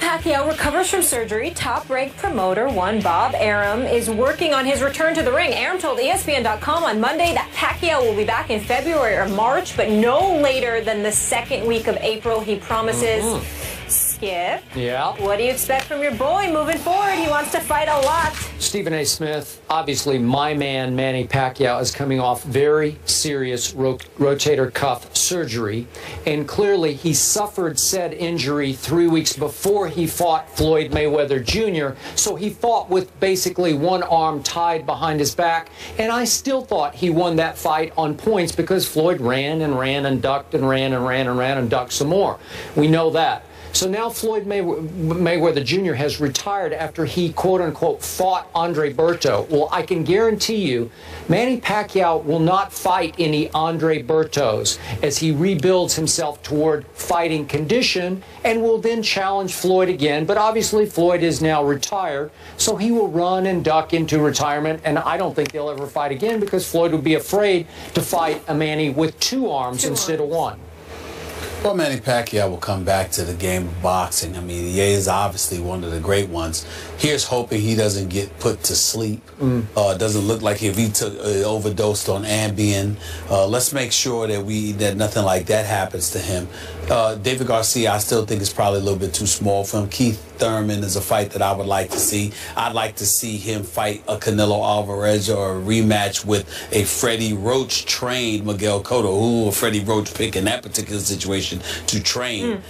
Pacquiao recovers from surgery. Top-ranked promoter one Bob Arum is working on his return to the ring. Arum told ESPN.com on Monday that Pacquiao will be back in February or March, but no later than the second week of April, he promises. Skip. Yeah. What do you expect from your boy moving forward? He wants to fight a lot. Stephen A. Smith, obviously my man Manny Pacquiao is coming off very serious rotator cuff surgery, and clearly he suffered said injury 3 weeks before he fought Floyd Mayweather Jr., so he fought with basically one arm tied behind his back, and I still thought he won that fight on points because Floyd ran and ran and ducked and ran and ran and ran and ducked some more. We know that. So now Floyd Mayweather Jr. has retired after he, quote-unquote, fought Andre Berto. Well, I can guarantee you Manny Pacquiao will not fight any Andre Bertos as he rebuilds himself toward fighting condition and will then challenge Floyd again. But obviously Floyd is now retired, so he will run and duck into retirement, and I don't think they'll ever fight again because Floyd would be afraid to fight a Manny with two arms instead of one. Well, Manny Pacquiao will come back to the game of boxing. I mean, he is obviously one of the great ones. Here's hoping he doesn't get put to sleep. Doesn't look like if he overdosed on Ambien. Let's make sure that nothing like that happens to him. David Garcia, I still think is probably a little bit too small for him. Keith Thurman is a fight that I would like to see. I'd like to see him fight a Canelo Alvarez or a rematch with a Freddie Roach-trained Miguel Cotto, who Freddie Roach picked in that particular situation to train.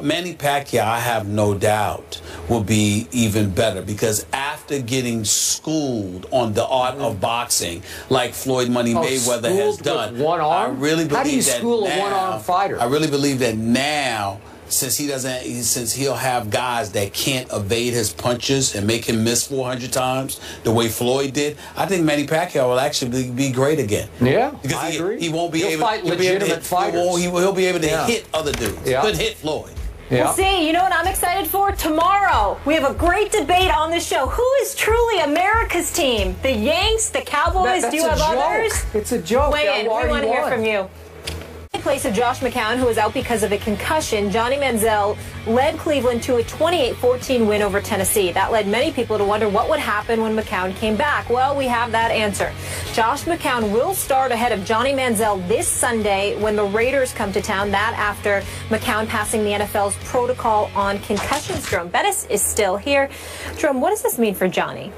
Manny Pacquiao, I have no doubt, will be even better because after getting schooled on the art of boxing, like Floyd Money Mayweather has done, one arm? I really believe How do you that school now, a one-arm fighter? I really believe that now, since he'll have guys that can't evade his punches and make him miss 400 times the way Floyd did, I think Manny Pacquiao will actually be great again. Yeah, because I agree. He won't be He'll able fight to legitimate fighters. He'll be able to hit other dudes. Couldn't hit Floyd. Yeah. We'll see. You know what I'm excited for? Tomorrow, we have a great debate on the show. Who is truly America's team? The Yanks, the Cowboys? Do you have others? It's a joke. Weigh in. We want to hear from you. In place of Josh McCown, who was out because of a concussion, Johnny Manziel led Cleveland to a 28-14 win over Tennessee. That led many people to wonder what would happen when McCown came back. Well, we have that answer. Josh McCown will start ahead of Johnny Manziel this Sunday when the Raiders come to town. That after McCown passing the NFL's protocol on concussions. Jerome Bettis is still here. Jerome, what does this mean for Johnny?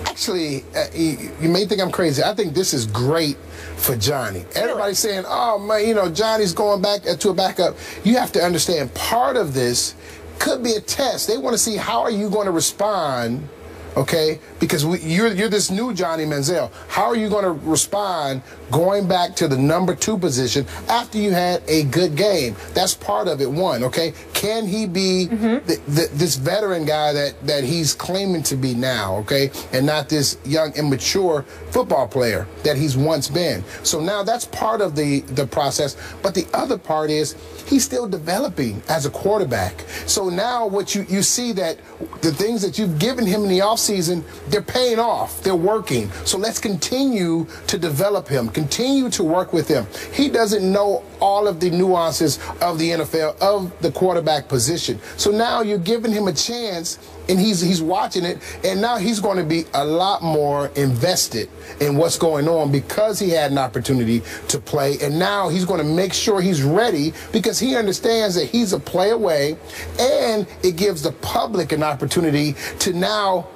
Actually, you may think I'm crazy. I think this is great for Johnny. Everybody's saying, oh, man, you know, Johnny's going back to a backup. You have to understand part of this could be a test. They want to see how are you going to respond, okay? Because you're this new Johnny Manziel. How are you going to respond going back to the #2 position after you had a good game? That's part of it, one, okay? Can he be this veteran guy that he's claiming to be now, okay? And not this young, immature football player that he's once been. So now that's part of the process. But the other part is he's still developing as a quarterback. So now what you see that the things that you've given him in the offseason, they're paying off. They're working. So let's continue to develop him, continue to work with him. He doesn't know all of the nuances of the NFL, of the quarterback position. So now you're giving him a chance, and he's watching it, and now he's going to be a lot more invested in what's going on because he had an opportunity to play, and now he's going to make sure he's ready because he understands that he's a play away, and it gives the public an opportunity to now,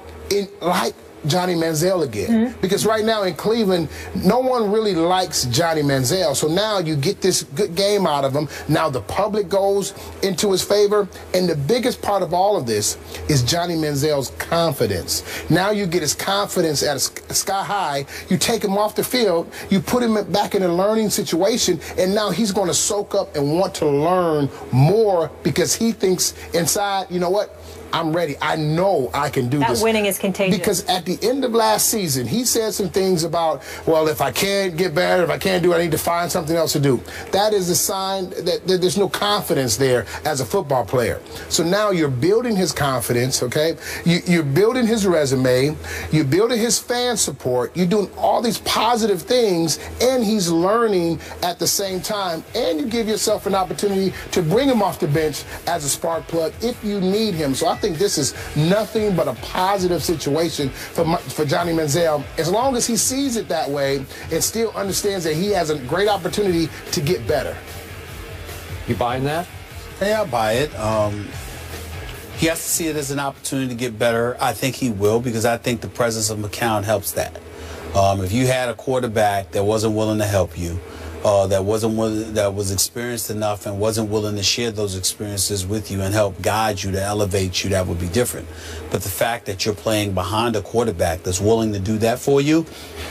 like Johnny Manziel again. Because right now in Cleveland, no one really likes Johnny Manziel. So now you get this good game out of him. Now the public goes into his favor. And the biggest part of all of this is Johnny Manziel's confidence. Now you get his confidence at a sky high. You take him off the field. You put him back in a learning situation. And now he's going to soak up and want to learn more because he thinks inside, you know what? I'm ready. I know I can do this. That winning is contagious. Because at the end of last season, he said some things about, well, if I can't get better, if I can't do it, I need to find something else to do. That is a sign that there's no confidence there as a football player. So now you're building his confidence, okay? You're building his resume. You're building his fan support. You're doing all these positive things, and he's learning at the same time. And you give yourself an opportunity to bring him off the bench as a spark plug if you need him. So I think this is nothing but a positive situation for Johnny Manziel, as long as he sees it that way and still understands that he has a great opportunity to get better. You buying that? Yeah, I buy it. He has to see it as an opportunity to get better. I think he will, because I think the presence of McCown helps that. If you had a quarterback that wasn't willing to help you, that was experienced enough and wasn't willing to share those experiences with you and help guide you to elevate you, that would be different. But the fact that you're playing behind a quarterback that's willing to do that for you,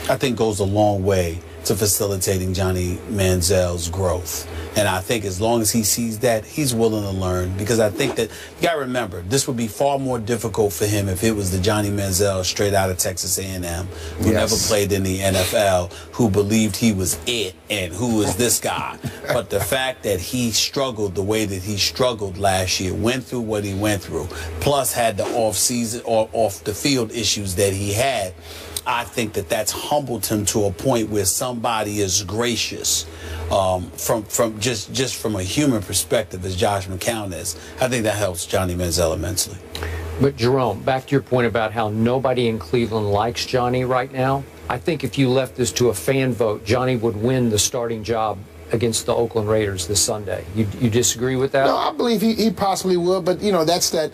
I think goes a long way to facilitating Johnny Manziel's growth. And I think as long as he sees that, he's willing to learn, because I think that, you got to remember, this would be far more difficult for him if it was the Johnny Manziel straight out of Texas A&M, who never played in the NFL, who believed he was it and who was this guy. But the fact that he struggled the way that he struggled last year, went through what he went through, plus had the off-season or off-the-field issues that he had, I think that that's humbled him to a point where somebody is gracious from just from a human perspective, as Josh McCown is. I think that helps Johnny Manziel immensely. But Jerome, back to your point about how nobody in Cleveland likes Johnny right now, I think if you left this to a fan vote, Johnny would win the starting job against the Oakland Raiders this Sunday. You disagree with that? No, I believe he possibly would, but you know, that's that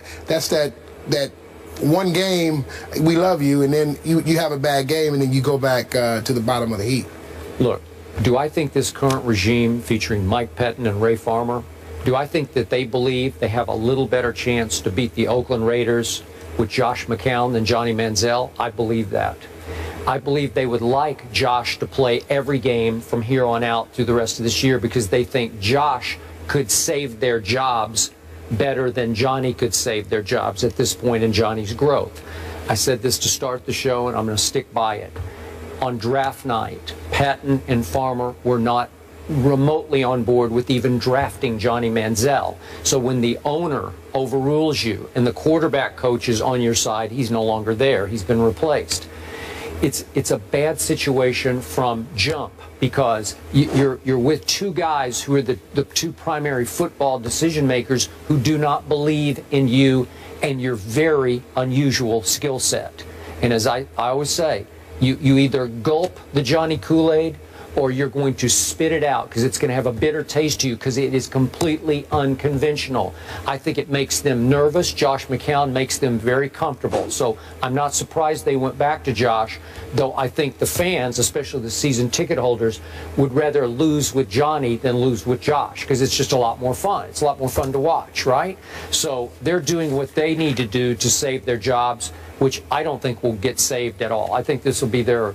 one game, we love you, and then you have a bad game, and then you go back to the bottom of the heap. Look, do I think this current regime featuring Mike Pettin and Ray Farmer, do I think that they believe they have a little better chance to beat the Oakland Raiders with Josh McCown than Johnny Manziel? I believe that. I believe they would like Josh to play every game from here on out through the rest of this year, because they think Josh could save their jobs better than Johnny could save their jobs at this point in Johnny's growth. I said this to start the show, and I'm going to stick by it. On draft night, Patton and Farmer were not remotely on board with even drafting Johnny Manziel. So when the owner overrules you and the quarterback coach is on your side, he's no longer there. He's been replaced. It's a bad situation from jump, because you're with two guys who are the two primary football decision makers who do not believe in you and your very unusual skill set. And as I always say, you either gulp the Johnny Kool-Aid or you're going to spit it out, because it's going to have a bitter taste to you, because it is completely unconventional. I think it makes them nervous. Josh McCown makes them very comfortable. So I'm not surprised they went back to Josh, though I think the fans, especially the season ticket holders, would rather lose with Johnny than lose with Josh, because it's just a lot more fun. It's a lot more fun to watch, right? So they're doing what they need to do to save their jobs, which I don't think will get saved at all. I think this will be their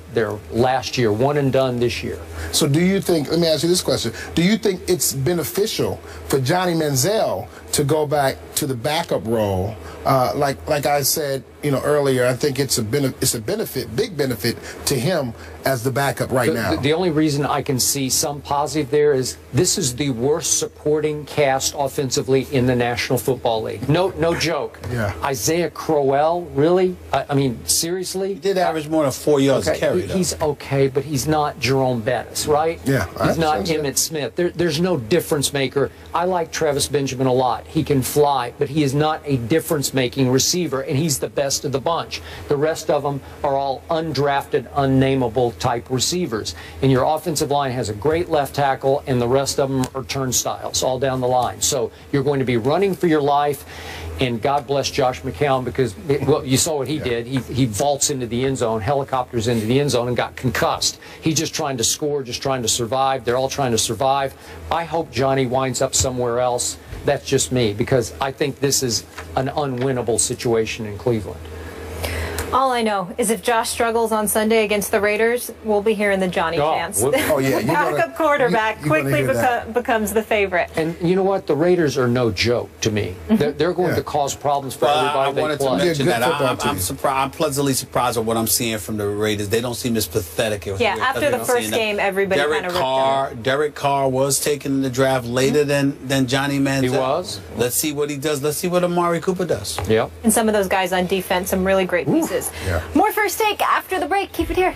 last year, one and done this year. So do you think, let me ask you this question, do you think it's beneficial for Johnny Manziel to go back to the backup role? Like I said, you know, earlier, I think it's a benefit, big benefit to him as the backup right now. The only reason I can see some positive there is this is the worst supporting cast offensively in the National Football League. No joke. Yeah. Isaiah Crowell, really? I mean, seriously? He did average more than 4 yards a carry, though. He's okay, but he's not Jerome Bettis, right? Yeah. He's not Emmitt Smith. There's no difference maker. I like Travis Benjamin a lot. He can fly, but he is not a difference-making receiver, and he's the best of the bunch. The rest of them are all undrafted, unnameable type receivers. And your offensive line has a great left tackle, and the rest of them are turnstiles all down the line. So you're going to be running for your life, and God bless Josh McCown, because well, you saw what he did. He vaults into the end zone, helicopters into the end zone, and got concussed. He's just trying to score, just trying to survive. They're all trying to survive. I hope Johnny winds up somewhere else. That's just me, because I think this is an unwinnable situation in Cleveland. All I know is if Josh struggles on Sunday against the Raiders, we'll be hearing the Johnny chants. Oh, yeah. The backup quarterback quickly becomes the favorite. And you know what? The Raiders are no joke to me. They're going to cause problems for everybody I they wanted play. to mention that. I'm surprised. I'm pleasantly surprised at what I'm seeing from the Raiders. They don't seem as pathetic. Yeah, after the first game, everybody kind of ripped him. Derek Carr was taken in the draft later than Johnny Manziel. He was. Let's see what he does. Let's see what Amari Cooper does. Yep. And some of those guys on defense, some really great pieces. Yeah. More First Take after the break. Keep it here.